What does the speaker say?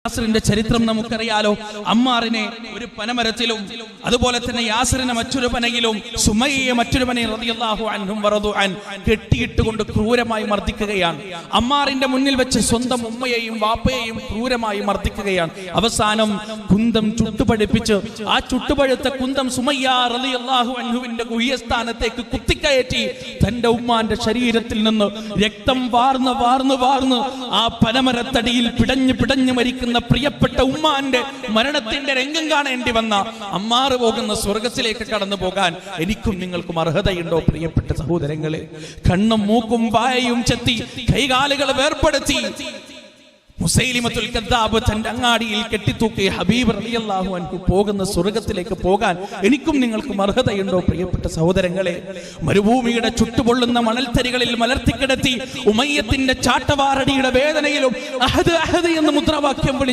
യാസിറിന്റെ ചരിത്രം നമുക്കറിയാലോ. അമ്മാറിനെ ഒരു പനമരത്തിലും അതുപോലെ തന്നെ യാസിറിനെ മറ്റൊരു പനയിലും സുമയ്യയെ മറ്റൊരു പനയിൽ റളിയല്ലാഹു അൻഹും വറദു അൻ കെട്ടിയിട്ടുകൊണ്ട് ക്രൂരമായി മർദ്ദിക്കുകയാണ്. അമ്മാറിന്റെ മുന്നിൽ വെച്ച് സ്വന്തം ഉമ്മയെയും വാപ്പയെയും ക്രൂരമായി മർദ്ദിക്കുകയാണ്. അവസാനം കുന്തം ചുട്ടുപഴുപ്പിച്ച് ആ ചുട്ടുപഴുത്ത കുന്തം സുമയ്യ റളിയല്ലാഹു അൻഹുവിന്റെ ഗുഹ്യസ്ഥാനത്തേക്ക് കുത്തിക്കയറ്റി തന്റെ ഉമ്മാന്റെ ശരീരത്തിൽ നിന്ന് രക്തം വാർന്ന് വാർന്ന് വാർന്ന് ആ പനമരത്തടിയിൽ പിടഞ്ഞു മരിക്കുന്ന പ്രിയപ്പെട്ട ഉമ്മാന്റെ മരണത്തിന്റെ രംഗം കാണേണ്ടി വന്ന അമ്മാർ പോകുന്ന സ്വർഗത്തിലേക്ക് കടന്നു പോകാൻ എനിക്കും നിങ്ങൾക്കും അർഹതയുണ്ടോ പ്രിയപ്പെട്ട സഹോദരങ്ങളെ? കണ്ണും മൂക്കും വായയും ചെത്തി കൈകാലുകൾ വേർപ്പെടുത്തി മുസൈലിമത്തുൽ കദ്ദാബ് തന്റെ അങ്ങാടിയിൽ കെട്ടിത്തൂക്കി ഹബീബ് റളിയല്ലാഹു അൻഹു പോകുന്ന സ്വർഗത്തിലേക്ക് പോകാൻ എനിക്കും നിങ്ങൾക്കും അർഹതയുണ്ടോ പ്രിയപ്പെട്ട സഹോദരങ്ങളെ? മരുഭൂമിയുടെ ചുട്ടുപൊള്ളുന്ന മണൽത്തരികളിൽ മലർത്തിക്കിടത്തി ഉമയ്യത്തിന്റെ ചാട്ടവാറടിയുടെ വേദനയിലും അഹദ് അഹദ് എന്ന് മുദ്രാവാക്യം വിളിച്ചു